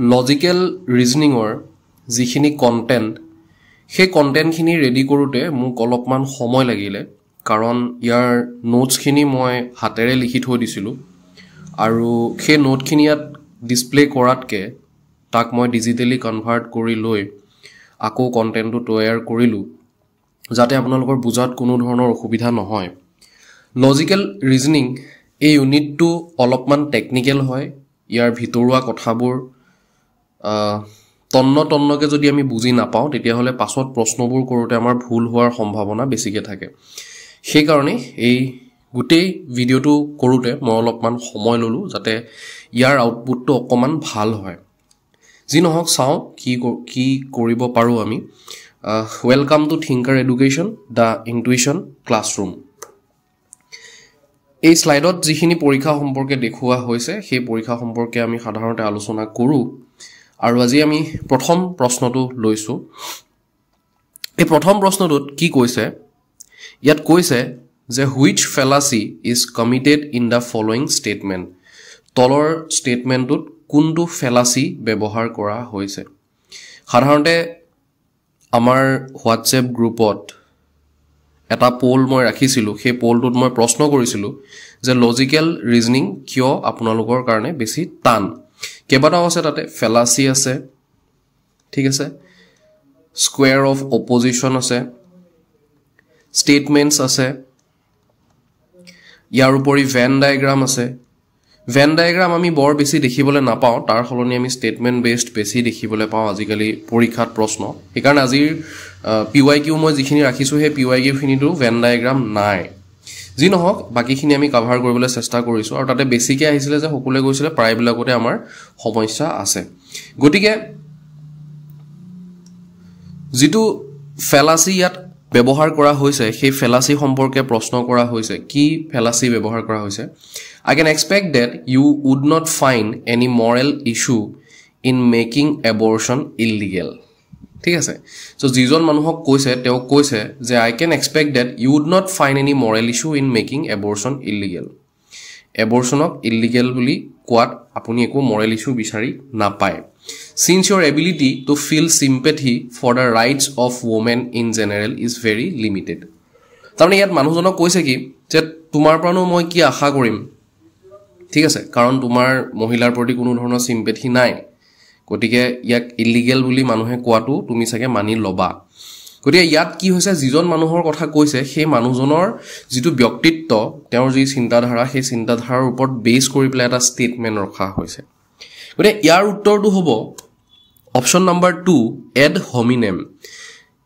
Logical ৰিজনিঙৰ যিখিনি content সেই কন্টেন্টখিনি ready কৰোঁতে মোক অলপমান সময় লাগিলে কাৰণ ইয়াৰ নোটছখিনি মই হাতেৰে লিখি থৈ দিছিলোঁ আৰু সেই নোটখিনি ইয়াত ডিসপ্লে কৰাতকৈ তাক মই ডিজিটেলি কনভাৰ্ট কৰি লৈ আকৌ কন্টেন্টটো তৈয়াৰ কৰিলোঁ যাতে আপোনালোকৰ বুজাত কোনো ধৰণৰ অসুবিধা নহয় লজিকেল ৰিজনিং এই ইউনিটটো অলপমান টেকনিক্যাল হয় ইয়াৰ ভিতৰুৱা কথাবোৰ তন্নকে যদি আমি বুজি নাপাওঁ তেতিয়াহলে পাছত প্ৰশ্নবোৰ কৰোঁতে আমাৰ ভুল হোৱাৰ সম্ভাৱনা বেছিকৈ থাকে সেই কাৰণে এই গোটেই ভিডিওটো কৰোঁতে মই অলপমান সময় ললোঁ যাতে ইয়াৰ আউটপুটটো অকমান ভাল হয় যি নহওক চাওঁ কি কৰিব পাৰোঁ আমি welcome to thinker education the intuition classroom এই স্লাইডত যিখিনি পৰীক্ষা সম্পৰ্কে দেখুওৱা হৈছে সেই পৰীক্ষা সম্পৰ্কে আমি সাধাৰণতে আলোচনা কৰোঁ আৰু আজি আমি প্ৰথম প্ৰশ্নটো লৈছো এই প্ৰথম প্ৰশ্নটোত কি কৈছে ইয়াত কৈছে যে which fallacy is committed in the following statement তলৰ ষ্টেটমেন্টটোত কোনটো fallacy ব্যৱহাৰ কৰা হৈছে সাধাৰণতে আমাৰ WhatsApp গ্ৰুপত এটা পোল মই ৰাখিছিলোঁ সেই পোলটোত মই প্ৰশ্ন কৰিছিলোঁ যে লজিকেল ৰিজনিং কিয় আপোনালোকৰ কাৰণে বেছি টান কেইবাটাও আছে তাতে ফেলাসি আছে ঠিক আছে স্কোয়াৰ অফ অপজিশন আছে স্টেটমেন্টস আছে ইয়াৰ উপৰি ভেন ডায়াগ্ৰাম আছে ভেন ডায়াগ্ৰাম আমি বৰ বেছি দেখিবলৈ নাপাওঁ তাৰ সলনি আমি স্টেটমেন্ট বেসড বেছি দেখিবলৈ পাওঁ আজিকালি পৰীক্ষাত প্ৰশ্ন সেইকাৰণে আজিৰ PYQ মই যিখিনি ৰাখিছোঁ সেই PYQ খিনিটো ভেন ডায়াগ্ৰাম নাই যি নহওক বাকিখিনি আমি কভাৰ কৰিবলৈ চেষ্টা কৰিছো আৰু তাতে বেছিকৈ আহিছিলে যে সকলোৱে গৈছিলে প্ৰায়বিলাকতে আমাৰ সমস্যা আছে গতিকে যেটো ফেলাসি ইয়াত ব্যৱহাৰ কৰা হৈছে সেই ফেলাসি সম্পৰ্কে প্ৰশ্ন কৰা হৈছে কি ফেলাসি ব্যৱহাৰ কৰা হৈছে I can expect that you would not find any moral issue in making abortion illegal ঠিক আছে সো যিজন মানুহক কৈছে তেও কৈছে যে I can expect that you would not find any moral issue in making abortion illegal abortionক illegal বুলি কোৱাত আপুনি একো moral issue বিচাৰি নাপায় since your ability to feel sympathy for the rights of women in general is very limited তাৰমানে ইয়াত মানুহজনক কৈছে কি যে তোমাৰ পৰানো মই কি আশা কৰিম ঠিক আছে কাৰণ তোমাৰ মহিলাৰ প্ৰতি কোনো ধৰণৰ sympathy নাই গতিকে ইয়াক ইলিগেল বুলি মানুহে কোৱাটো তুমি সাকে মানি লবা গতিকে ইয়াত কি হৈছে যিজন মানুহৰ কথা কৈছে সেই মানুহজনৰ যেটো ব্যক্তিত্ব তেওঁৰ যি চিন্তাধাৰা সেই চিন্তাধাৰাৰ ওপৰত বেস কৰি পেলাই এটা ষ্টেটমেন্ট ৰখা হৈছে গতিকে ইয়াৰ উত্তৰটো হ'ব অপচন নম্বৰ 2 এড হোমিনেম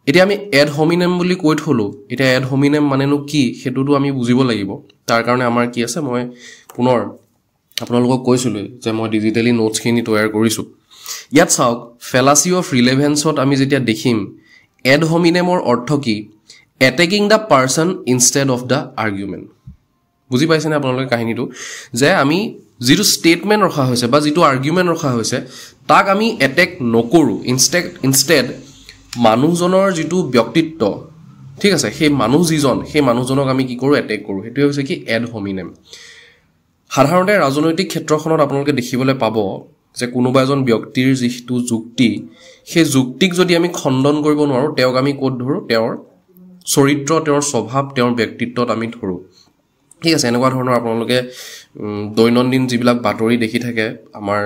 এতিয়া আমি এড হোমিনেম বুলি কৈ থলো এটা এড হোমিনেম মানেনো কি হেতুটো আমি বুজিব লাগিব তাৰ কাৰণে আমাৰ কি আছে মই পুনৰ আপোনালোকক কৈছিলো যে মই ডিজিটালি নোটছ খিনি তৈয়াৰ কৰিছো ইয়াত চাওক ফেলাসি অফ ৰিলেভেন্সত আমি যেতিয়া দেখিম এড হোমিনেমৰ অৰ্থ কি attacking the person instead of the argument বুজি পাইছেনে আপোনালোকে কাহিনীটো যে আমি যেটো ষ্টেটমেন্ট ৰখা হৈছে বা যেটো আৰ্গুমেন্ট ৰখা হৈছে তাক আমি অ্যাটাক নকৰো ইনস্টেড মানুহজনৰ যেটো ব্যক্তিত্ব ঠিক আছে সেই মানুহজনক আমি কি কৰো অ্যাটাক কৰো হেতু হৈছে কি এড হোমিনেম সাধাৰণতে ৰাজনৈতিক ক্ষেত্ৰখনত আপোনালোকে দেখিবলৈ পাব যে কোনোবা এজন ব্যক্তিৰ যিটো যুক্তি সেই যুক্তিক যদি আমি খণ্ডন কৰিব নোৱাৰো তেওঁক আমি কোড ধৰো তেওঁৰ চৰিত্ৰ তেওঁৰ স্বভাৱ তেওঁৰ ব্যক্তিত্বত আমি ধৰো ঠিক আছে এনেকুৱা ধৰণৰ আপোনালোকে দৈনন্দিন যিবিলাক বাতৰি দেখি থাকে আমাৰ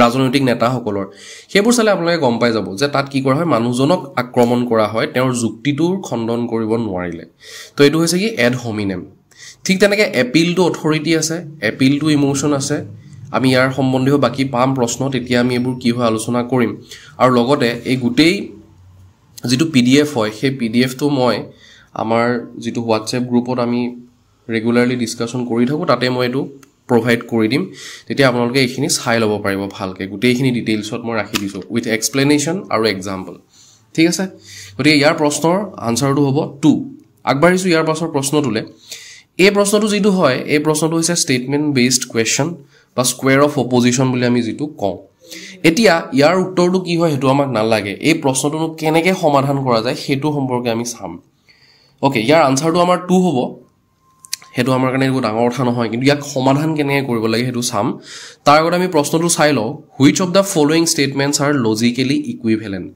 ৰাজনৈতিক নেতাসকলৰ সেইবোৰ চালে আপোনালোকে গম পাই যাব যে তাত কি কৰা হয় মানুহজনক আক্ৰমণ কৰা হয় তেওঁৰ যুক্তিটোৰ খণ্ডন কৰিব নোৱাৰিলে তো এটো হৈছে কি এড হোমিনেম ঠিক তেনেকৈ এপিল টু অথৰিটি আছে এপিল টু ইমোশন আছে আমি ইয়াৰ সম্বন্ধীয় বাকি পাম প্ৰশ্ন তেতিয়া আমি এবোৰ কি হয় আলোচনা কৰিম আৰু লগতে এই গুটেই যেটো PDF হয় সেই PDF টো মই আমাৰ যেটো WhatsApp গ্ৰুপত আমি ৰেগুলাৰলি ডিসকাশন কৰি থাকো তাতে মই এটো প্ৰভাইড কৰি দিম তেতিয়া আপোনালোকে এইখিনি চাই ল'ব পাৰিব ভালকে গুটেইখিনি ডিটেইলছত মই ৰাখি দিছো উইথ এক্সপ্লেনেশন আৰু এক্সাম্পল ঠিক আছে গতিকে ইয়াৰ প্ৰশ্নৰ আনসাৰটো হ'ব 2 আগবাঢ়িছো ইয়াৰ পাছৰ প্ৰশ্নটোলে এই প্ৰশ্নটো যেটো হয় এই প্ৰশ্নটো হৈছে স্টেটমেন্ট বেসড কোৱেশ্চন বা স্কোয়াৰ অফ অপজিশন বুলি আমি যেটো কওঁ এতিয়া ইয়াৰ উত্তৰটো কি হয় হেতু আমাক নালাগে এই প্ৰশ্নটো কেনেকৈ সমাধান কৰা যায় হেতু সম্পৰ্কে আমি চাম ওকে ইয়াৰ আনসাৰটো আমাৰ 2 হ'ব হেতু আমাৰ কাৰণে একো ডাঙৰ কথা নহয় কিন্তু ইয়াক সমাধান কেনেকৈ কৰিব লাগে হেতু চাম তাৰ আগতে আমি প্ৰশ্নটো চাই লওঁ which of the following statements are logically equivalent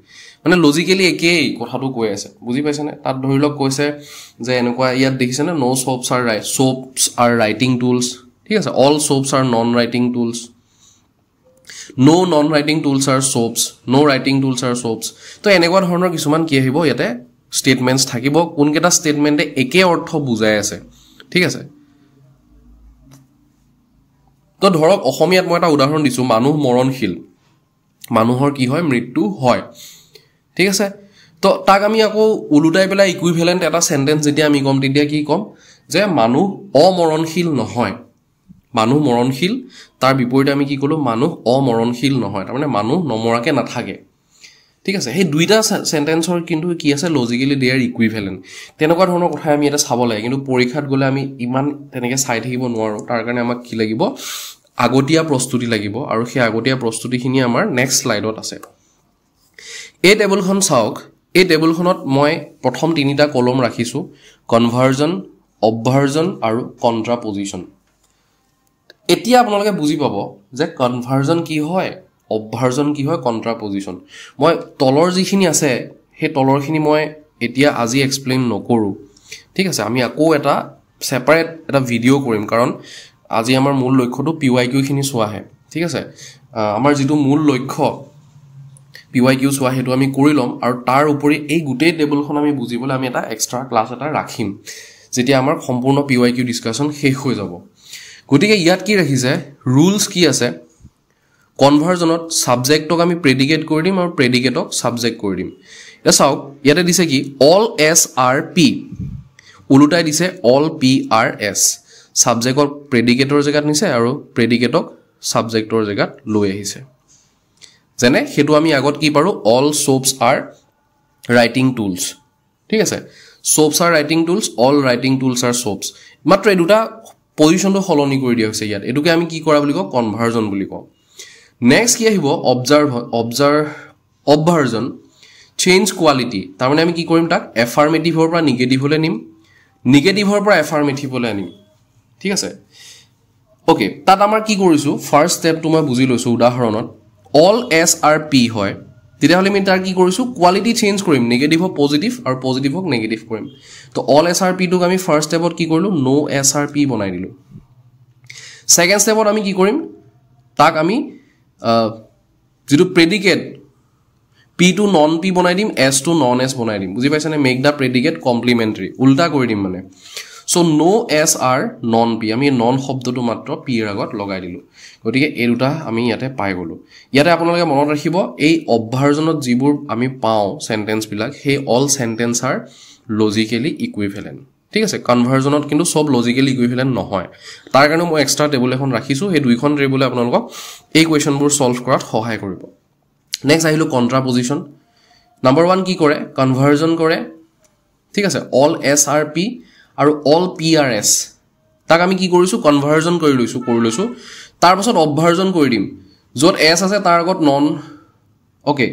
মানে লজিক্যালি একেই কথাটো কৈ আছে বুজি পাইছে নে তাত ধৰি লওক কৈছে যে এনেকুৱা ইয়াত দেখিছে নে no soaps are writing tools ঠিক আছে all soaps are non writing tools no non writing tools are soaps no writing tools are soaps তো এনেকুৱা ধৰণৰ কিছুমান কি আহিব ইয়াতে স্টেটমেন্টস থাকিব কোনকেটা স্টেটমেন্টে একে অৰ্থ বুজাই আছে ঠিক আছে তো ধৰক অসমীয়াত মই এটা উদাহৰণ দিছো মানুহ মৰণশীল মানুহৰ কি হয় মৃত্যু হয় ঠিক আছে তো তাক আমি আকৌ উলুটাই পেলাই ইকুইভ্যালেন্ট এটা সেন্টেন্স যেতিয়া আমি কম তেতিয়া কি কম যে মানুহ অমৰণশীল নহয় মানুহ মৰণশীল তাৰ বিপৰীতে আমি কি কলো মানুহ অমৰণশীল নহয় তাৰ মানে মানুহ নমৰাকে নাথাকে ঠিক আছে এই দুইটা সেন্টেন্সৰ কিন্তু কি আছে লজিক্যালি দে আৰ ইকুইভ্যালেন্ট তেনেকুৱা ধৰণৰ কথা আমি এটা চাব লাগে কিন্তু পৰীক্ষাত গলে আমি ইমান তেনেকে চাই থাকিব নোৱাৰো তাৰ কাৰণে আমাক কি লাগিব আগতীয়া প্ৰস্তুতি লাগিব আৰু সেই আগতীয়া প্ৰস্তুতিখিনি আমাৰ নেক্সট স্লাইডত আছে এই টেবুলখন চাওক এই টেবুলখনত মই প্ৰথম তিনিটা কলম ৰাখিছো কনভাৰ্জন অবভাৰ্জন আৰু কন্ট্ৰাপজিশন এতিয়া আপোনালোকে বুজি পাব যে কনভাৰ্জন কি হয় অবভাৰ্জন কি হয় কন্ট্ৰাপজিশন মই তলৰ যিখিনি আছে হে তলৰখিনি মই এতিয়া আজি এক্সপ্লেইন নকৰো ঠিক আছে আমি আকৌ এটা সেপাৰেট এটা ভিডিও কৰিম কাৰণ আজি আমাৰ মূল লক্ষ্যটো PYQ খিনি চোৱাহে ঠিক আছে আমাৰ যেটো মূল লক্ষ্য PYQ চোৱা হেতু আমি কৰি লম আৰু তাৰ উপৰি এই গুটেই টেবুলখন আমি বুজিবলৈ আমি এটা এক্সট্ৰা ক্লাছ এটা ৰাখিম যেতিয়া আমাৰ সম্পূৰ্ণ PYQ ডিসকাশন শেষ হৈ যাব গতিকে ইয়াত কি ৰাখিছে ৰুলস কি আছে কনভাৰ্জনত সাবজেক্টক আমি প্ৰেডিকেট কৰি দিম আৰু প্ৰেডিকেটক সাবজেক্ট কৰি দিম এটা চাওক ইয়াতে দিছে কি অল SRP উলুটাই দিছে অল PRS সাবজেক্টৰ প্ৰেডিকেটৰ জায়গাত নিছে আৰু প্ৰেডিকেটক সাবজেক্টৰ জায়গাত লৈ আহিছে যেনে হেতু আমি আগত কি পাৰো all soaps are writing tools ঠিক আছে soaps are writing tools all writing tools are soaps মাত্ৰ এই দুটা পজিশনটো হলনি কৰি দিয়া হৈছে ইয়াত এটুকে আমি কি কৰা বুলি কও কনভাৰ্জন বুলি কও নেক্সট কি আহিব অবভাৰ্জন চেঞ্জ কোৱালিটি তাৰ মানে আমি কি কৰিম তাক এফাৰ্মেটিভৰ পৰা নেগেটিভলৈ নিম নেগেটিভৰ পৰা এফাৰ্মেটিভলৈ আনিম ঠিক আছে ওকে তাত আমাৰ কি কৰিছো ফাৰ্স্ট স্টেপটো মই বুজি লৈছো উদাহৰণত all SRP হয় তেতিয়া হলে আমি তাৰ কি কৰিছো কোৱালিটি চেঞ্জ কৰিম নেগেটিভ পজিটিভ আৰু পজিটিভক নেগেটিভ কৰিম তো all SRP টোক আমি ফাৰ্স্ট স্টেপত কি কৰিলো no SRP বনাই দিলো সেকেন্ড স্টেপত আমি কি কৰিম তাক আমি যেটো predicate P to non P বনাই দিম S to non S বনাই দিম বুজি পাইছানে মেক দা প্ৰেডিকেট কমপ্লিমেন্টাৰী উল্টা কৰি দিম মানে so no SR non P আমি non শব্দটো মাত্ৰ P এৰ আগত লগাই দিলো গতিকে এই দুটা আমি ইয়াতে পাই গলো ইয়াতে আপোনালোকে মনত ৰাখিব এই অবভাৰ্জনত যিবোৰ আমি পাও সেন্টেন্স বিলাক হে all sentence R logically equivalent ঠিক আছে কনভাৰ্জনত কিন্তু সব লজিক্যালি ইকুইভ্যালেন্ট নহয় তাৰ কাৰণে মই এক্সট্ৰা টেবুল এখন ৰাখিছো এই দুইখন টেবুলে আপোনালোকক এই কোৱেশ্চনবোৰ সলভ কৰাত সহায় কৰিব নেক্সট আহিলো কন্ট্ৰাপজিশন নাম্বাৰ 1 কি কৰে কনভাৰ্জন কৰে ঠিক আছে অল SRP আৰু অল PRS তাক আমি কি কৰিছো কনভাৰ্জন কৰি লৈছো তাৰ পাছত অবভাৰ্জন কৰি দিম যত S আছে তাৰ আগত নন ওকে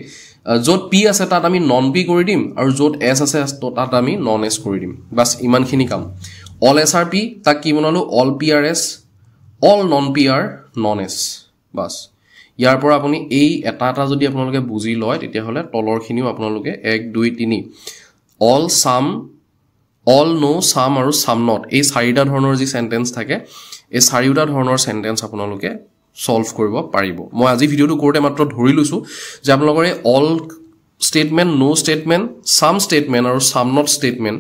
যত P আছে তাত আমি নন P কৰি দিম আৰু যত S আছে তাত আমি নন S কৰি দিম বাস ইমানখিনি কাম অল SRP তাক কি বনালো all PRS all non PR non S বাস ইয়াৰ পৰা আপুনি এই এটা যদি আপোনালোকে বুজি লয় তেতিয়া হলে তলৰখিনিও আপোনালোকে 1 2 3 অল সাম all no some আৰু some not এই চাৰিটা ধৰণৰ যি সেন্টেন্স থাকে এই চাৰিটা ধৰণৰ সেন্টেন্স আপোনালোকে সলভ কৰিব পাৰিব মই আজি ভিডিওটো কৰোতে মাত্ৰ ধৰি লৈছো যে আপোনালোকৰ এই all statement no statement some statement আৰু some not statement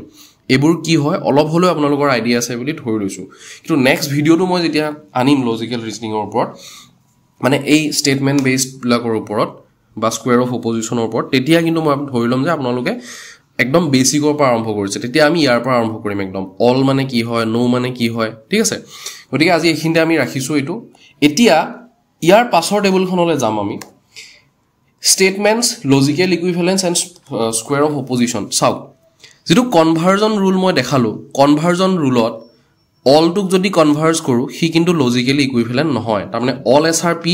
এবোৰ কি হয় অলপ হলো আপোনালোকৰ আইডিয়া আছে বুলি ধৰি লৈছো কিন্তু নেক্সট ভিডিওটো মই যেতিয়া আনিম লজিক্যাল ৰিজনিংৰ ওপৰত মানে এই স্টেটমেন্ট বেসড ব্লকৰ ওপৰত বা স্কয়াৰ অফ অপজিশনৰ ওপৰত তেতিয়া কিন্তু মই ধৰি লম যে আপোনালোকে একদম বেসিকৰ পৰা আৰম্ভ কৰিছে তেতিয়া আমি ইয়াৰ পৰা আৰম্ভ কৰিম একদম অল মানে কি হয় নো মানে কি হয় ঠিক আছে গতিকে আজি এখিনতে আমি ৰাখিছো এটো এতিয়া ইয়াৰ পাছৰ টেবুলখনলৈ যাম আমি statements logical equivalence and square of opposition চাও যেটো কনভাৰ্জন ৰুল মই দেখালো কনভাৰ্জন ৰুলত অল টুক যদি কনভাৰ্জ কৰো হি কিন্তু লজিক্যালি ইকুইভ্যালেন্ট নহয় তাৰ মানে অল SRP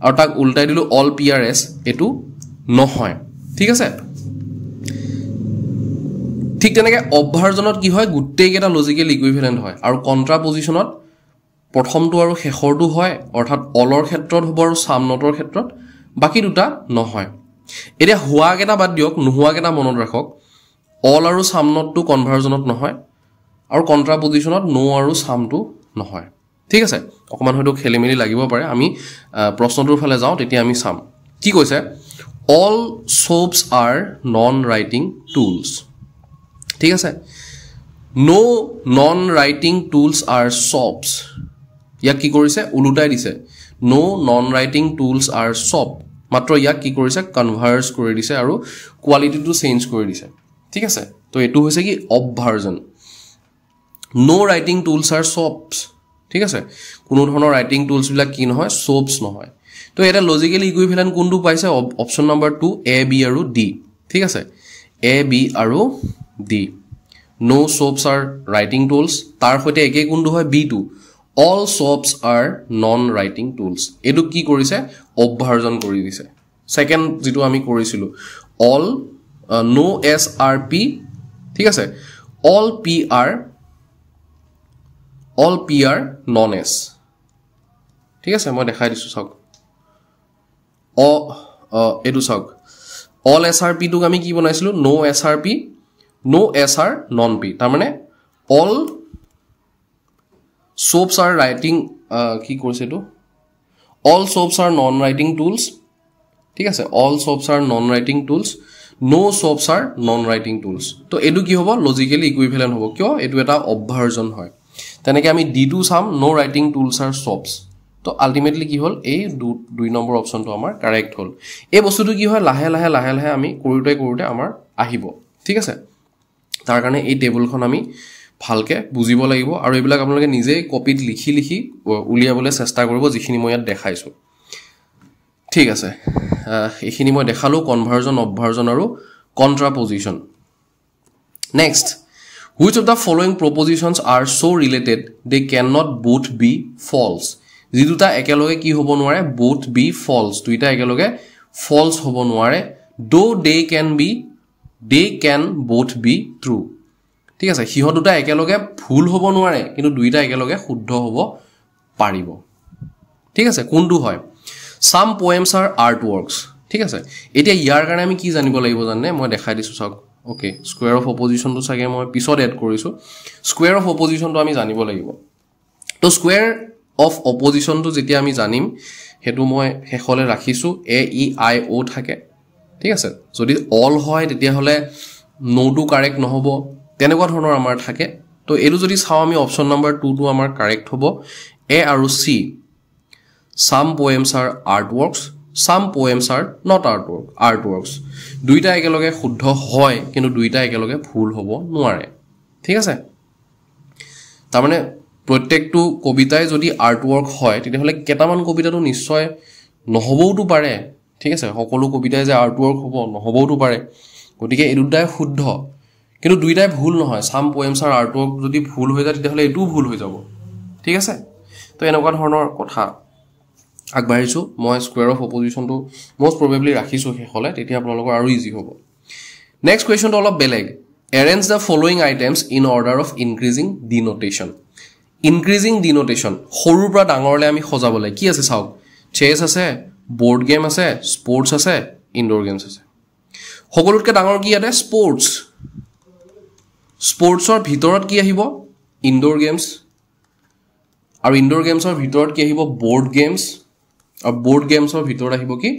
আৰু তাক উল্টাই দিলো অল PRS এটো নহয় ঠিক আছে ঠিক তেনেকৈ অবভাৰ্জনত কি হয় গোটেইকেইটা লজিকেল ইকুইভেলেণ্ট হয় আৰু কণ্ট্ৰাপজিশ্যনত প্ৰথমটো আৰু শেষৰটো হয় অৰ্থাৎ অলৰ ক্ষেত্ৰত হ'ব আৰু সাম নটৰ ক্ষেত্ৰত বাকি দুটা নহয় এতিয়া হোৱাকেইটা বাদ দিয়ক নোহোৱাকেইটা মনত ৰাখক অল আৰু সাম নটটো কনভাৰ্জনত নহয় আৰু কণ্ট্ৰাপজিশ্যনত নো আৰু সামটো নহয় ঠিক আছে অকমান হয়তো খেলিমেলি লাগিব পাৰে আমি প্ৰশ্নটোৰ ফালে যাওঁ তেতিয়া আমি চাম কি কৈছে all soaps are non writing tools ঠিক আছে no non writing tools are soaps ইয়াক কি কৰিছে উলুটাই দিছে no non writing tools are soap মাত্ৰ ইয়াক কি কৰিছে কনভাৰ্জ কৰি দিছে আৰু কোৱালিটিটো চেঞ্জ কৰি দিছে ঠিক আছে তো এটো হৈছে কি অবভাৰ্জন no writing tools are soaps ঠিক আছে কোনো ধৰণৰ ৰাইটিং টুলস বিলাক কি নহয় সোপস নহয় তো এটা লজিক্যালি ইকুইভ্যালেন্ট কোনটো পাইছে অপচন নম্বৰ 2 এ বি আৰু ডি ঠিক আছে এ বি আৰু D no soaps are writing tools তাৰ হৈতে একে কোনটো হয় B to all soaps are non writing tools এটো কি কৰিছে অবভাৰ্জন কৰি দিছে সেকেন্ড যেটো আমি কৰিছিলো অল নো এস আৰ পি ঠিক আছে all P R non s ঠিক আছে মই দেখাই দিছো চাওক এটো চাওক all srp টুক আমি কি বনাইছিলো no srp no sr non p তাৰ মানে all soaps are writing কি কৰিছে এটো all soaps are non writing tools ঠিক আছে all soaps are non writing tools no soaps are non writing tools তো এটো কি হ'ব লজিক্যালি ইকুইভ্যালেন্ট হ'ব কিয় এটো এটা অবভাৰ্জন হয় তেনেকৈ আমি d2 সাম নো ৰাইটিং টুলস আৰ সোপস তো আলটিমেটলি কি হল এই দুই নম্বৰ অপচনটো আমাৰ কাৰেক্ট হল এই বস্তুটো কি হয় লাহে লাহে আমি কৰোতে আমাৰ আহিব ঠিক আছে তাৰ কাৰণে এই টেবুলখন আমি ভালকে বুজিব লাগিব আৰু এইবিলাক আপোনালোকে নিজে কপিত লিখি উলিয়াবলৈ চেষ্টা কৰিব যিখিনি মই ইয়াত দেখাইছো ঠিক আছে এইখিনি মই দেখালো কনভাৰ্জন অবভাৰ্জন আৰু কন্ট্ৰাপজিশন next Which of the following propositions are so related they cannot both be false? যি দুটা একেলগে কি হ'ব নোৱাৰে both be false দুইটা একেলগে false হ'ব নোৱাৰে though they can both be true ঠিক আছে হিহঁত দুটা একেলগে ভুল হ'ব নোৱাৰে কিন্তু দুইটা একেলগে শুদ্ধ হ'ব পাৰিব ঠিক আছে কোনটো হয় some poems are artworks ঠিক আছে এতিয়া ইয়াৰ কাৰণে আমি কি জানিব লাগিব জানে মই দেখাই দিছো চাওক Okay, square of opposition to sage moi episode add korisu square of opposition to ami janibo lagibo to square of opposition to jetia ami janim hetu moi hekhole rakhisu a e i o thake thik ase jodi all hoy tetia hole no to correct no hobo tenekwa dhonor amar thake to edu jodi saw ami option number 2 to amar correct hobo a aru c some poems are artworks some poems are not artworks দুইটা একেলগে শুদ্ধ হয় কিন্তু দুইটা একেলগে ভুল হ'ব নোৱাৰে ঠিক আছে তাৰ মানে প্ৰত্যেকটো কবিতাই যদি আৰ্টৱৰ্ক হয় তেতিয়াহলে কেটামান কবিতাটো নিশ্চয় নহবওটো পাৰে ঠিক আছে সকলো কবিতাই যে আৰ্টৱৰ্ক হ'ব নহবওটো পাৰে গতিকে এই দুটাই শুদ্ধ কিন্তু দুইটাই ভুল নহয় সাম পোয়েমছ আর আৰ্টৱৰ্ক যদি ভুল হৈ যায় তেতিয়াহলে এটো ভুল হৈ যাব ঠিক আছে তো এনেকুৱা ধৰণৰ কথা আগবাঢ়িছো মই square of opposition to most probably ৰাখিছো হেখলে তেতিয়া আপোনালোকৰ আৰু ইজি হ'ব নেক্সট কোৱেশ্চন টো অলপ বেলেগ arrange the following items in order of increasing denotation সৰুৰ পৰা ডাঙৰলৈ আমি খজাবলৈ কি আছে চাওক চেছ আছে board game আছে sports আছে indoor games আছে সকলোতকৈ ডাঙৰ কি আছে sportsৰ ভিতৰত কি আহিব indoor games আৰু indoor gamesৰ ভিতৰত কি আহিব board games और board games और ভিতৰত আহিব কি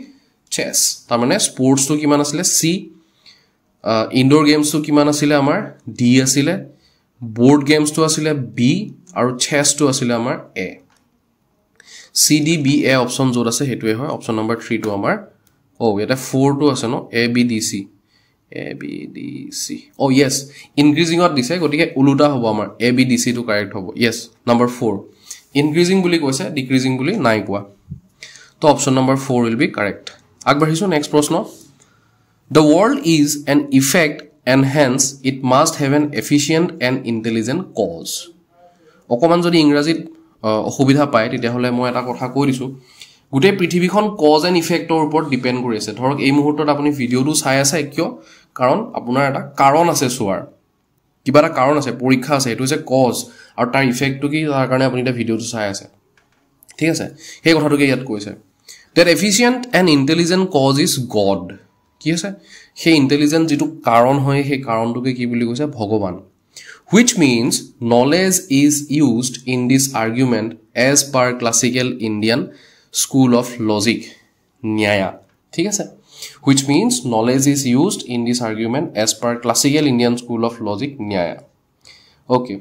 chess তাৰ মানে sports তো কিমান আছিল c indoor games তো কিমান আছিল আমাৰ d আছিল board games তো আছিল b আৰু chess তো আছিল আমাৰ a c d b a option যত আছে হেতুৱে হয় অপচন নম্বৰ 3 তো আমাৰ এটা 4 তো আছে ন a b d c yes increasing ত দিছে গতিকে উলুটা হ'ব আমাৰ a b d c তো কাৰেক্ট হ'ব yes number 4 increasing বুলি কৈছে decreasing বুলি নাই কোৱা तो option number 4 will be correct আগবাঢ়িছো next প্ৰশ্ন the world is an effect and hence it must have an efficient and intelligent cause অকমান যদি ইংৰাজীত অসুবিধা পায় তেতিয়া হলে মই এটা কথা কৈ দিছো গুটে পৃথিৱীখন কজ এণ্ড ইফেক্টৰ ওপৰত ডিপেন্ড কৰি আছে ধৰক এই মুহূৰ্তত আপুনি ভিডিওটো চাই আছে কিয় কাৰণ আপোনাৰ এটা কাৰণ আছে সোৱাৰ কিবা এটা কাৰণ আছে পৰীক্ষা আছে এটো হৈছে কজ আৰু তাৰ ইফেক্টটো কি তাৰ কাৰণে আপুনি এটা ভিডিওটো চাই আছে ঠিক আছে সেই কথাটোকে ইয়াত কৈছে that efficient and intelligent cause is god কি আছে সেই ইন্টেলিজেন্ট যেটো কাৰণ হয় সেই কাৰণটোকে কি বুলি কৈছে ভগৱান which means knowledge is used in this argument as per classical Indian school of logic nyaya ঠিক আছে which means knowledge is used in this argument as per classical Indian school of logic nyaya okay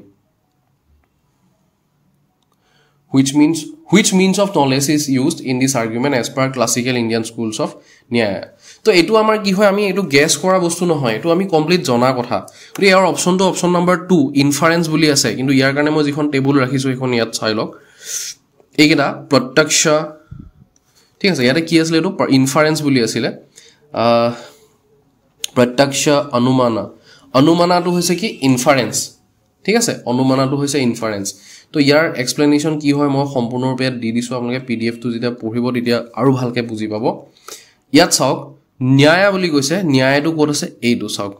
which means of knowledge is used in this argument as per classical Indian schools of nyaya to etu amar ki hoy ami etu guess kora bostu no hoy etu ami complete jona kotha gori er option to option number 2 inference boli ase kintu yar karone moi jikhon table rakhisu ekhon yat chai lok egida prataksha ঠিক আছে ইয়াতে কি আছিল এটো inference বলি আছিল prataksha অনুমানাটো হৈছে কি ইনফারেন্স ঠিক আছে অনুমানাটো হৈছে ইনফারেন্স তো ইয়াৰ এক্সপ্লেনেশন কি হয় মই সম্পূৰ্ণৰূপে দি দিছো আপোনালোকে পিডিএফ টো যেতিয়া পঢ়িব তেতিয়া আৰু ভালকে বুজি পাব ইয়াত চাওক ন্যায় বুলি কৈছে ন্যায়টো ক'ত আছে এইটো চাওক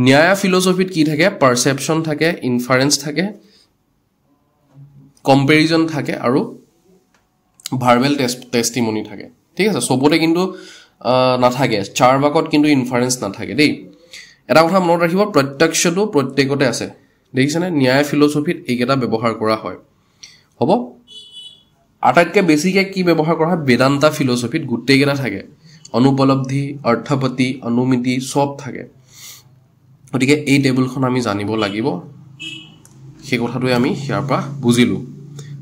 ন্যায় ফিলসফিত কি থাকে পারসেপশন থাকে ইনফারেন্স থাকে কম্পাৰিজন থাকে আৰু ভাৰ্বেল টেস্টিমনি থাকে ঠিক আছে সবতে কিন্তু নাথাকে চাৰ বাকত কিন্তু ইনফাৰেন্স নাথাকে দেই এটা কথা মনত ৰাখিব প্ৰত্যক্ষটো প্ৰত্যেকতে আছে দেখিছেনে ন্যায় ফিলসফিত এইকেটা ব্যৱহাৰ কৰা হয় হ'ব আটাইতকৈ বেছিকে কি ব্যৱহাৰ কৰা হয় বেদান্তা ফিলসফিত গুটেইকেটা থাকে অনুপলব্ধি অৰ্থপতি অনুমিতি সব থাকে গতিকে এই টেবুলখন আমি জানিব লাগিব সেই কথাটো আমি ইয়াৰ পৰা বুজিলো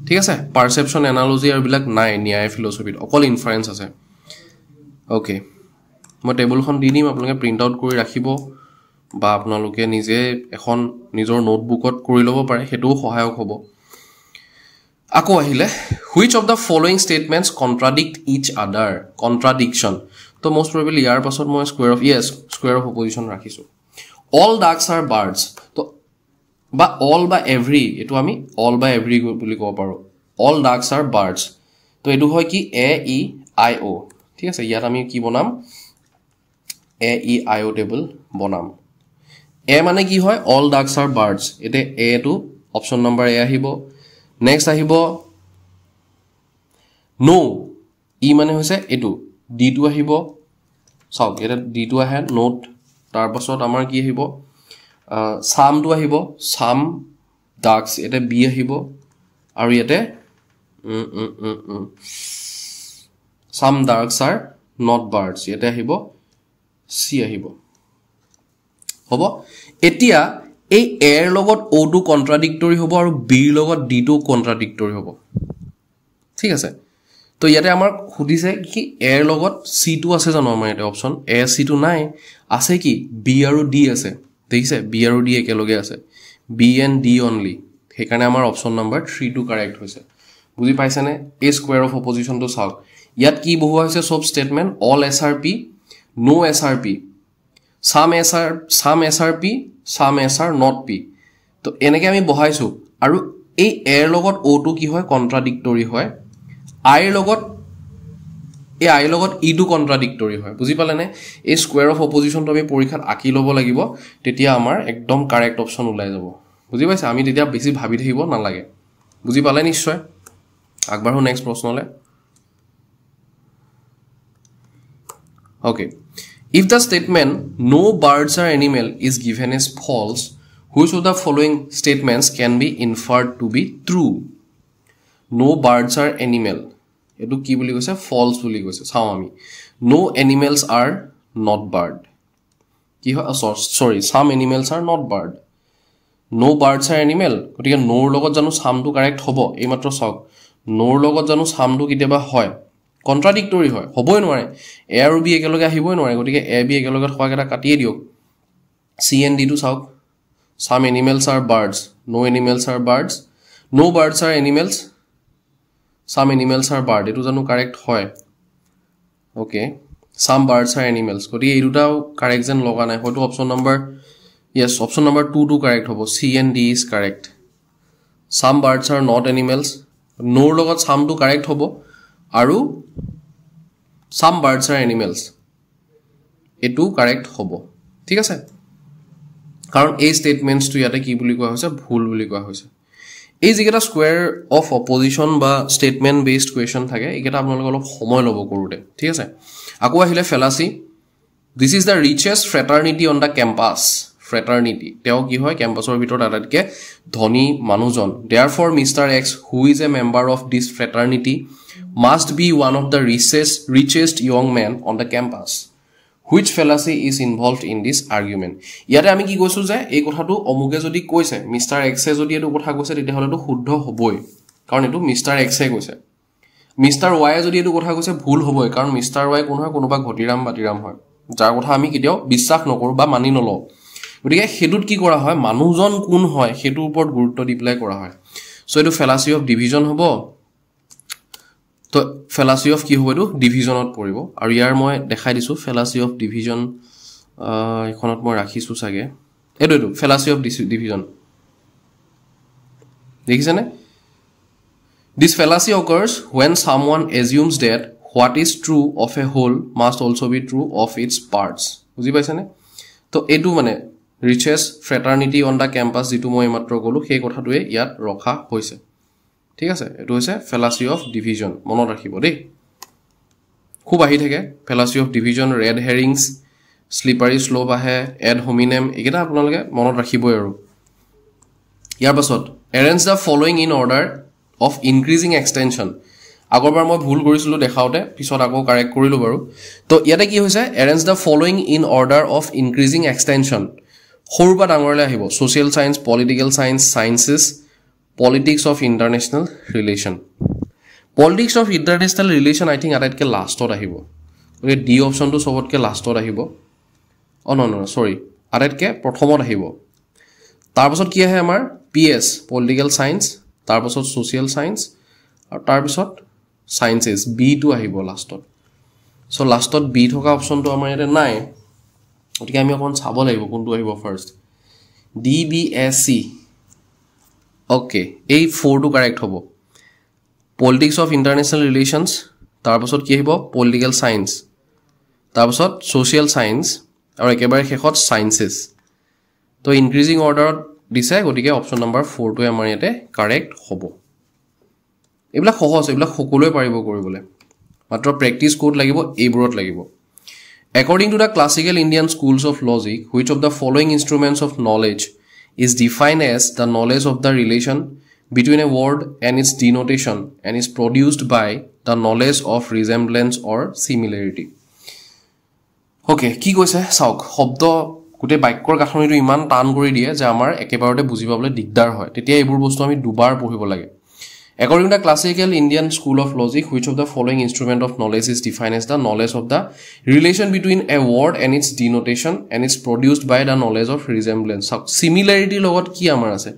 ঠিক আছে পাৰসেপশন এনালজি আৰু বিলাক নাই ন্যায় ফিলসফিত অকল ইনফাৰেন্স আছে ওকে মই টেবুলখন দি দিম আপোনালোকে প্ৰিন্ট আউট কৰি ৰাখিব বা আপোনালোকে নিজে এখন নিজৰ নোটবুকত কৰি ল'ব পাৰে হেতুও সহায়ক হ'ব আকৌ আহিলে which of the following statements contradict each other contradiction তো most probably ইয়াৰ পাছত মই square of opposition ৰাখিছো all ducks are birds তো বা all বা every এটো আমি all বা every বুলি ক'ব পাৰো all ducks are birds তো এটো হয় কি a e i o ঠিক আছে ইয়াত আমি কি বনাম a e i o table বনাম a মানে কি হয় all ducks are birds এতে a টো অপশন নম্বৰ a আহিব নেক্সট আহিব no e মানে হৈছে এটো d টো আহিব চাওক এটা d টো আহে নোট তাৰ পাছত আমাৰ কি আহিব সাম টো আহিব সাম ducks এতে b আহিব আৰু ইয়াতে some ducks are not birds ইয়াতে আহিব c আহিব হ'ব এতিয়া এই a ৰ লগত o টো কন্ট্ৰাডিক্টৰি হ'ব আৰু b ৰ লগত d টো কন্ট্ৰাডিক্টৰি হ'ব ঠিক আছে তো ইয়াতে আমাৰ খুদিছে কি a ৰ লগত c টো আছে জানো আমাৰ এটা অপচন a c টো নাই আছে কি b আৰু d আছে দেখিছে b আৰু d একেলগে আছে b and d only সেইকাৰণে আমাৰ অপচন নম্বৰ 3 টো কাৰেক্ট হৈছে বুজি পাইছানে a square of opposition to চাওক ইয়াত কি বহুৱা হৈছে সব statement all srp no srp some srp some sr not p তো এনেকে আমি বহাইছো আৰু এই a ৰ লগত o টো কি হয় কন্ট্ৰাডিক্টৰি হয় i ৰ লগত e টো কন্ট্ৰাডিক্টৰি হয় বুজি পালেনে এই স্কয়াৰ অফ অপজিশন তো আমি পৰীক্ষাত আকি ল'ব লাগিব তেতিয়া আমাৰ একদম কাৰেক্ট অপচন ওলাই যাব বুজি পাইছা আমি তেতিয়া বেছি ভাবি থাকিব নালাগে বুজি পালে নিশ্চয় আগবাঢ়ো next প্ৰশ্নলে okay if the statement no birds are animal is given as false which of the following statements can be inferred to be true no birds are animal etu ki boli goise false boli goise sao ami no animals are not bird ki hoy sorry some animals are not bird no birds are animal gotike no logot janu sam tu correct hobo ei matro sauk no logot janu sam tu kiteba hoy কন্ট্ৰাডিক্টৰি হয় হবই নোৱাৰে a আৰু b একেলগে আহিবই নোৱাৰে গতিকে a b একেলগে খোৱাকেটা কাটিয়ে দিওক c and d টো চাওক some animals are birds no animals are birds no birds are animals some animals are bird এটো জানো কারেক্ট হয় okay some birds are animals গতিকে এই দুটাও কারেক্ট যেন লগা নাই হয়তো option number yes option number 2 to correct hobo c and d is correct some birds are not animals no logot some to correct hobo aru some birds are animals etu correct hobo thik ase কাৰণ এই ষ্টেটমেন্টছটো ইয়াতে কি বুলি কোৱা হৈছে ভুল বুলি কোৱা হৈছে এই যিকেটা স্কোয়াৰ অফ অপজিশন বা স্টেটমেন্ট বেসড কোৱেশ্চন থাকে এইকেটা আপোনালোক অলপ সময় ল'ব কৰোতে ঠিক আছে আকৌ আহিলে fallacy this is the richest fraternity on the campus fraternity তেও কি হয় কেম্পাছৰ ভিতৰত আটাইতকৈ ধনী মানুহজন therefore Mr. X who is a member of this fraternity must be one of the richest young men on the campus which fallacy is involved in this argument ইয়াতে আমি কি কৈছো যে এই কথাটো অমুকে যদি কৈছে মিস্টাৰ এক্স এ যদি এটো কথা কৈছে তেতিয়া হলেটো শুদ্ধ হবই কাৰণ এটো মিস্টাৰ এক্স এ কৈছে মিস্টাৰ ওয়াই যদি এটো কথা কৈছে ভুল হবই কাৰণ মিস্টাৰ ওয়াই কোন হয় কোনোবা ঘটিৰাম বাতিৰাম হয় যাৰ কথা আমি কেতিয়াও বিশ্বাস নকৰো বা মানি নলও গতিকে হেডুত কি কৰা হয় মানুহজন কোন হয় হেতুৰ ওপৰত গুৰুত্ব দি প্লাই কৰা হয় সো এটো ফেলাসি অফ ডিভিজন হ'ব তো ফেলাসি অফ কি হ'ব এটো ডিভিজনত পৰিব আৰু ইয়াৰ মই দেখাই দিছো ফেলাসি অফ ডিভিজন এখনত মই ৰাখিছো সাগে এটো ফেলাসি অফ ডিভিজন দেখিছেনে This fallacy occurs when someone assumes that what is true of a whole must also be true of its parts বুজি পাইছানে তো এটো মানে richest fraternity on the campus যেটো মই মাত্ৰ কলো সেই কথাটোৱে ইয়াত ৰখা হৈছে ঠিক আছে এটো হৈছে fallacy of division মনত ৰাখিব দেই খুব আহি থাকে fallacy of division red herrings slippery slope আহে ad hominem একেটা আপোনালোকে মনত ৰাখিবই আৰু ইয়াৰ পাছত arrange the following in order of increasing extension আগৰবাৰ মই ভুল কৰিছিলো দেখাওতে পিছত আকৌ কাৰেক্ট কৰিলো বাৰু তো ইয়াতে কি হৈছে arrange the following in order of increasing extension সৰুবা ডাঙৰলে আহিব social science political science sciences politics of international relation politics of international relation I think আটাইতকৈ লাষ্টত আহিব ওকে ডি অপচনটো সবতকৈ লাষ্টত আহিব নো সৰি আটাইতকৈ প্ৰথমত আহিব তাৰ পাছত কি আহে আমাৰ PS political science তাৰ পাছত social science আৰু তাৰ পাছত sciences B টো আহিব লাষ্টত সো লাষ্টত B থকা অপচনটো আমাৰ ইয়াতে নাই ওটিকে আমি অকন চাব লাগিব কোনটো আহিব ফাৰ্স্ট DBSC ওকে এই 4 টো কাৰেক্ট হ'ব politics of international relations তাৰ পাছত কি আহিব political science তাৰ পাছত social science আৰু একেবাৰে শেষত sciences তো ইনক্ৰিজিং অৰ্ডাৰত দিছে গতিকে অপচন নম্বৰ 4 টো আমাৰ ইয়াতে কাৰেক্ট হ'ব এইবিলাক সহজ এইবিলাক সকলোৱে পাৰিব কৰিবলৈ মাত্ৰ প্ৰেক্টিস কোড লাগিব এইবোৰত লাগিব According to the classical Indian schools of logic, which of the following instruments of knowledge is defined as the knowledge of the relation between a word and its denotation and is produced by the knowledge of resemblance or similarity? Okay, কি কৈছে চাওক শব্দ গুটে বাক্যৰ গাঁথনিটো ইমান টান কৰি দিয়ে যে আমাৰ একেবাৰতে বুজি পাবলৈ দিগদাৰ হয় তেতিয়া এইবোৰ বস্তু আমি দুবাৰ পঢ়িব লাগে According to the classical Indian school of logic, which of the following instrument of knowledge is defined as the knowledge of the relation between a word and its denotation and is produced by the knowledge of resemblance? So, similarity logot ki amar ase?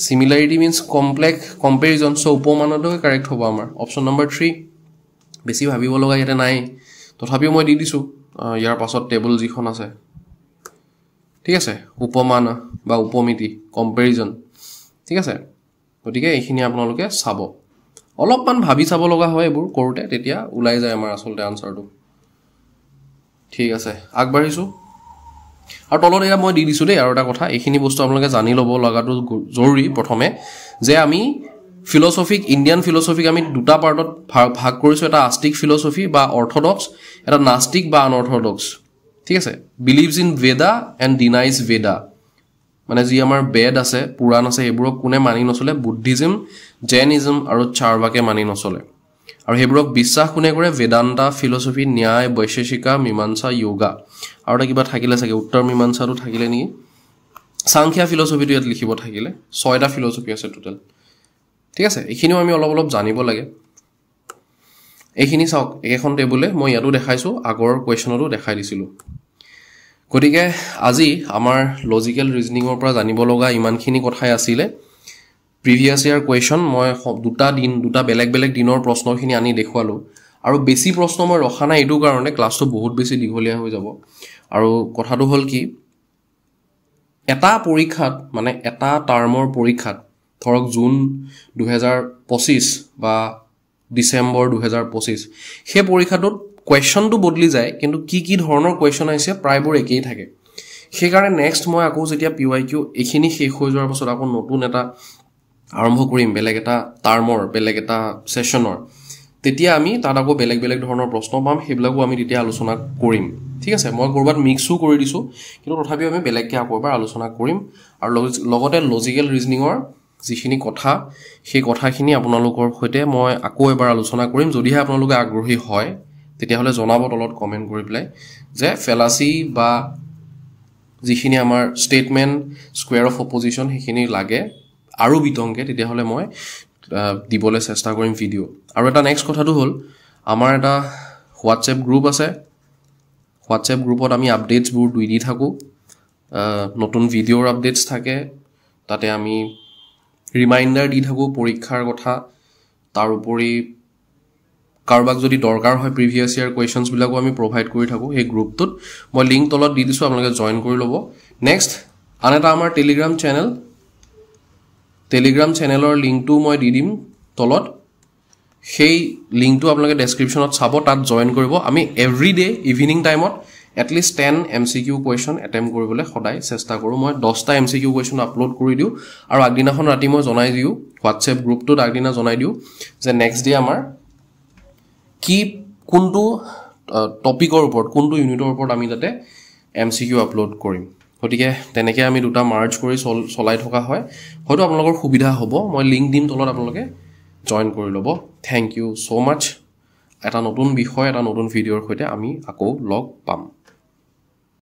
Similarity means complex comparison. So, upomanoto correct hobo amar. Option number 3. Besi bhabibo loga yete nai. Tothapiu moi di disu. Yar pasot table jikhon ase. Thik ase? Upomana ba upomiti comparison. Thik ase? গতিকে এইখিনি আপোনালোকে চাব অলপমান ভাবি চাব লগা হয় এবোৰ কৰোতে তেতিয়া উলাই যায় আমাৰ আসলতে আনসাৰটো ঠিক আছে আগবাঢ়িছো আৰু তলত এয়া মই দি দিছো দেই আৰু এটা কথা এইখিনি বস্তু আপোনালোকে জানি ল'ব লগাটো জৰুৰী প্ৰথমে যে আমি ফিলসফিক ইন্ডিয়ান ফিলসফিক আমি দুটা পাৰ্টত ভাগ কৰিছো এটা আস্তিক ফিলসফি বা অৰ্থডক্স এটা নাস্তিক বা আনঅৰ্থডক্স ঠিক আছে বিলিভস ইন ভেদা এন্ড ডিনাইজ ভেদা মানে যি আমাৰ বেদ আছে পুৰাণ আছে হেবোৰক কোনে মানি নচলে বুদ্ধিজম জৈনিজম আৰু চাৰবাকে মানি নচলে আৰু হেবোৰক বিশ্বাস কোনে কৰে বেদান্তা ফিলসফি ন্যায় বৈশেষিকা মীমাংসা যোগা আৰু কিবা থাকিলে চাগে উত্তৰ মীমাংসাটো থাকিলে নি সাংখ্যা ফিলসফিটো ইয়াত লিখিব থাকিলে 6টা ফিলসফি আছে টোটাল ঠিক আছে এইখিনিও আমি অলপ অলপ জানিব লাগে এইখিনি চাওক এখন টেবুলে মই ইয়াতো দেখাইছো আগৰ কোৱেশ্চনটো দেখাই দিছিলো গতিকে আজি আমাৰ লজিক্যাল ৰিজনিংৰ পৰা জানিব লগা ইমানখিনি কথাই আছিল প্ৰিভিয়াস ইয়াৰ কোৱেশ্চন মই দুটা বেলেগ বেলেগ দিনৰ প্ৰশ্নখিনি আনি দেখুৱালো আৰু বেছি প্ৰশ্ন মই ৰখা নাই এটো কাৰণে ক্লাছটো বহুত বেছি দীঘলীয়া হৈ যাব আৰু কথাটো হল কি এটা পৰীক্ষাত মানে এটা টাৰ্মৰ পৰীক্ষাত ধৰক জুন 2025 বা ডিসেম্বৰ 2025 সেই পৰীক্ষাটোত কোৱেশ্চনটো বদলি যায় কিন্তু কি ধৰণৰ কোৱেশ্চন আহিছে প্ৰায়বোৰ একেই থাকে সেইকাৰণে নেক্সট মই আকৌ যেতিয়া PYQ এইখিনি শেষ হৈ যোৱাৰ পাছত আকৌ নতুন এটা আৰম্ভ কৰিম বেলেগ এটা টাৰ্মৰ বেলেগ এটা সেশনৰ তেতিয়া আমি তাত আকৌ বেলেগ বেলেগ ধৰণৰ প্ৰশ্ন পাম সেইবিলাকো আমি তেতিয়া আলোচনা কৰিম ঠিক আছে মই কৰবাত মিক্সও কৰি দিছো কিন্তু তথাপিও আমি বেলেগকৈ আকৌ এবাৰ আলোচনা কৰিম আৰু লগতে লজিকেল ৰিজনিংৰ যিখিনি কথা সেই কথাখিনি আপোনালোকৰ সৈতে মই আকৌ এবাৰ আলোচনা কৰিম যদিহে আপোনালোকে আগ্ৰহী হয় তেতিয়াহলে জনাব তলত কমেন্ট কৰি পেলাই যে ফেলাসি বা যিখিনি আমাৰ স্টেটমেন্ট স্কয়াৰ অফ অপজিশন সেইখিনি লাগে আৰু বিতংকে তেতিয়াহলে মই দিবলৈ চেষ্টা কৰিম ভিডিও আৰু এটা নেক্সট কথাটো হ'ল আমাৰ এটা হোৱাটসএপ গ্ৰুপ আছে হোৱাটসএপ গ্ৰুপত আমি আপডেটস বোৰ দি থাকো নতুন ভিডিওৰ আপডেটস থাকে তাতে আমি ৰিমাইন্ডাৰ দি থাকো পৰীক্ষাৰ কথা তাৰ উপৰি কাৰবাক যদি দৰকাৰ হয় প্ৰিভিয়াস ইয়াৰ কোৱেশ্চনছ বিলাকো আমি প্ৰভাইড কৰি থাকো এই গ্ৰুপটোত মই লিংক তলত দি দিছো আপোনালোকে জয়েন কৰি ল'ব নেক্সট আনটা আমাৰ টেলিগ্ৰাম চেনেলৰ লিংকটো মই দি দিম তলত সেই লিংকটো আপোনালোকে ডেসক্ৰিপচনত চাব তাত জয়েন কৰিব আমি এভৰি ডে ইভিনিং টাইমত এটলিষ্ট 10 MCQ কোৱেশ্চন এটেম্প কৰিবলৈ সদায় চেষ্টা কৰো মই 10টা MCQ কোৱেশ্চন আপলোড কৰি দিও আৰু আগদিনাখন ৰাতি মই জনাই দিও হোৱাটসএপ গ্ৰুপটোত আগদিনা জনাই দিও যে নেক্সট ডে আমাৰ কি কোনটো টপিকৰ ওপৰত কোনটো ইউনিটৰ ওপৰত আমি তাতে MCQ আপলোড কৰিম গতিকে তেনেকৈ আমি দুটা মাৰ্জ কৰি চলাই থকা হয় হয়তো আপোনালোকৰ সুবিধা হ'ব মই লিংক দিম তলত আপোনালোকে জয়েন কৰি ল'ব থ্যাংক ইউ সো মাচ এটা নতুন বিষয় এটা নতুন ভিডিওৰ সৈতে আমি আকৌ লগ পাম